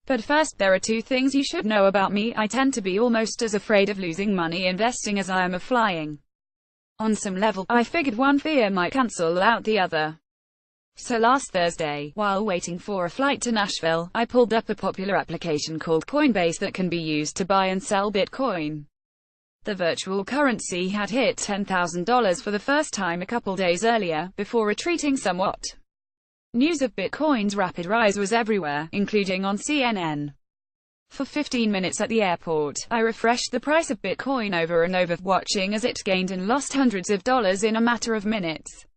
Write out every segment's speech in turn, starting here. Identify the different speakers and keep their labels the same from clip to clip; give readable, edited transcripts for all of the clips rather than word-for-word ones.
Speaker 1: But first, there are two things you should know about me. I tend to be almost as afraid of losing money investing as I am of flying. On some level, I figured one fear might cancel out the other. So last Thursday, while waiting for a flight to Nashville, I pulled up a popular application called Coinbase that can be used to buy and sell Bitcoin. The virtual currency had hit $10,000 for the first time a couple days earlier, before retreating somewhat. News of Bitcoin's rapid rise was everywhere, including on CNN. For 15 minutes at the airport, I refreshed the price of Bitcoin over and over, watching as it gained and lost hundreds of dollars in a matter of minutes.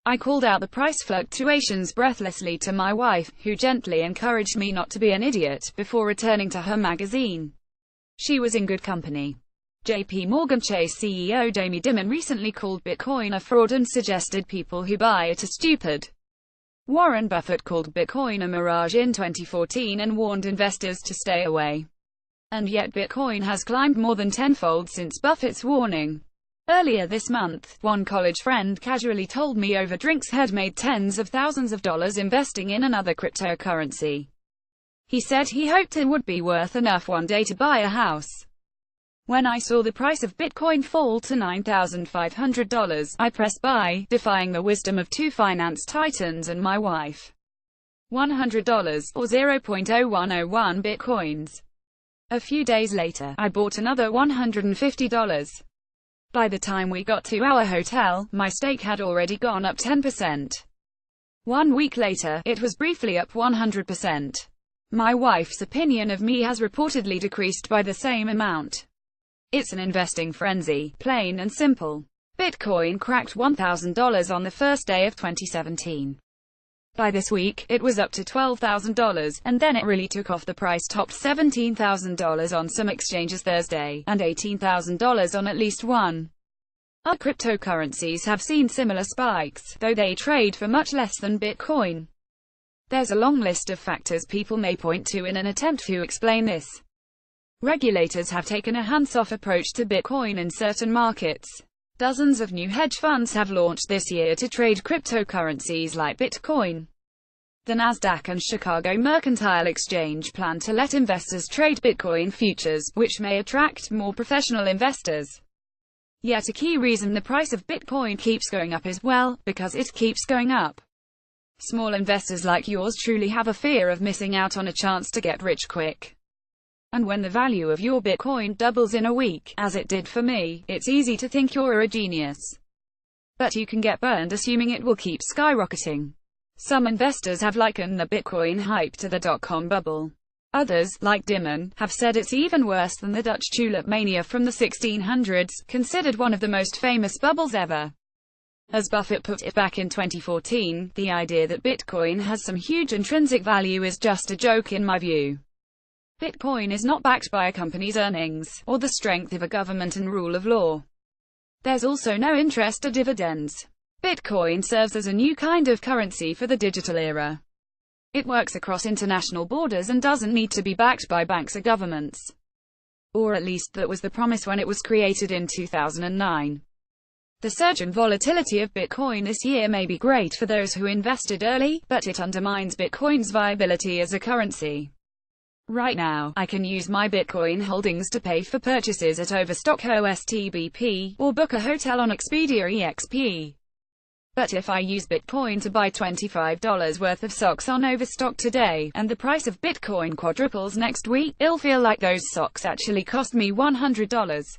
Speaker 1: I called out the price fluctuations breathlessly to my wife, who gently encouraged me not to be an idiot, before returning to her magazine. She was in good company. JP Morgan Chase CEO Jamie Dimon recently called Bitcoin a fraud and suggested people who buy it are stupid. Warren Buffett called Bitcoin a mirage in 2014 and warned investors to stay away. And yet Bitcoin has climbed more than tenfold since Buffett's warning. Earlier this month, one college friend casually told me over drinks had made tens of thousands of dollars investing in another cryptocurrency. He said he hoped it would be worth enough one day to buy a house. When I saw the price of Bitcoin fall to $9,500, I pressed buy, defying the wisdom of two finance titans and my wife. $100, or 0.0101 Bitcoins. A few days later, I bought another $150. By the time we got to our hotel, my stake had already gone up 10%. 1 week later, it was briefly up 100%. My wife's opinion of me has reportedly decreased by the same amount. It's an investing frenzy, plain and simple. Bitcoin cracked $1,000 on the first day of 2017. By this week, it was up to $12,000, and then it really took off. The price topped $17,000 on some exchanges Thursday, and $18,000 on at least one. Other cryptocurrencies have seen similar spikes, though they trade for much less than Bitcoin. There's a long list of factors people may point to in an attempt to explain this. Regulators have taken a hands-off approach to Bitcoin in certain markets. Dozens of new hedge funds have launched this year to trade cryptocurrencies like Bitcoin. The Nasdaq and Chicago Mercantile Exchange plan to let investors trade Bitcoin futures, which may attract more professional investors. Yet a key reason the price of Bitcoin keeps going up is, well, because it keeps going up. Small investors like yours truly have a fear of missing out on a chance to get rich quick. And when the value of your Bitcoin doubles in a week, as it did for me, it's easy to think you're a genius. But you can get burned assuming it will keep skyrocketing. Some investors have likened the Bitcoin hype to the dot-com bubble. Others, like Dimon, have said it's even worse than the Dutch tulip mania from the 1600s, considered one of the most famous bubbles ever. As Buffett put it back in 2014, the idea that Bitcoin has some huge intrinsic value is just a joke in my view. Bitcoin is not backed by a company's earnings, or the strength of a government and rule of law. There's also no interest or dividends. Bitcoin serves as a new kind of currency for the digital era. It works across international borders and doesn't need to be backed by banks or governments. Or at least that was the promise when it was created in 2009. The surge and volatility of Bitcoin this year may be great for those who invested early, but it undermines Bitcoin's viability as a currency. Right now, I can use my Bitcoin holdings to pay for purchases at Overstock OSTBP, or book a hotel on Expedia EXP. But if I use Bitcoin to buy $25 worth of socks on Overstock today, and the price of Bitcoin quadruples next week, it'll feel like those socks actually cost me $100.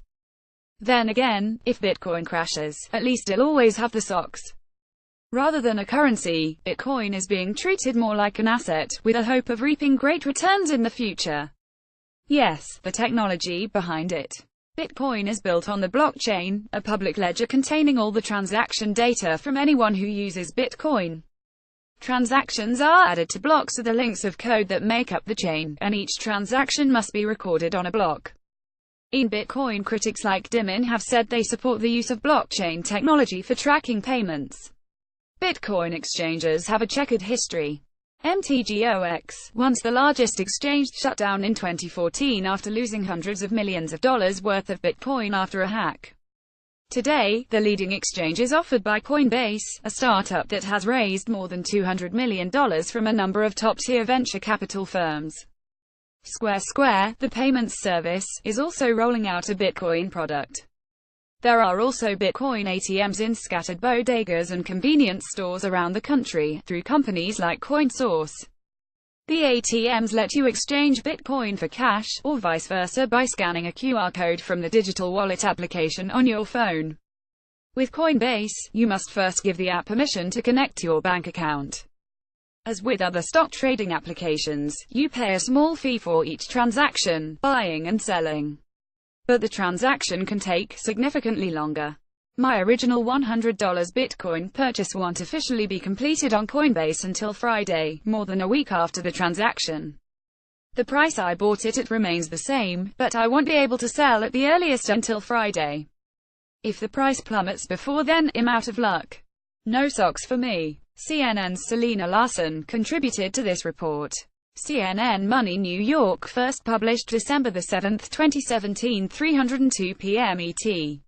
Speaker 1: Then again, if Bitcoin crashes, at least I'll always have the socks. Rather than a currency, Bitcoin is being treated more like an asset, with a hope of reaping great returns in the future. Yes, the technology behind it. Bitcoin is built on the blockchain, a public ledger containing all the transaction data from anyone who uses Bitcoin. Transactions are added to blocks of the links of code that make up the chain, and each transaction must be recorded on a block. In Bitcoin, critics like Dimon have said they support the use of blockchain technology for tracking payments. Bitcoin exchanges have a checkered history. MTGOX, once the largest exchange, shut down in 2014 after losing hundreds of millions of dollars worth of Bitcoin after a hack. Today, the leading exchange is offered by Coinbase, a startup that has raised more than $200 million from a number of top-tier venture capital firms. Square, the payments service, is also rolling out a Bitcoin product. There are also Bitcoin ATMs in scattered bodegas and convenience stores around the country, through companies like CoinSource. The ATMs let you exchange Bitcoin for cash, or vice versa, by scanning a QR code from the digital wallet application on your phone. With Coinbase, you must first give the app permission to connect to your bank account. As with other stock trading applications, you pay a small fee for each transaction, buying and selling. But the transaction can take significantly longer. My original $100 Bitcoin purchase won't officially be completed on Coinbase until Friday, more than a week after the transaction. The price I bought it at remains the same, but I won't be able to sell at the earliest until Friday. If the price plummets before then, I'm out of luck. No socks for me. CNN's Selena Larson contributed to this report. CNN Money New York first published December 7, 2017, 3:02 p.m. ET.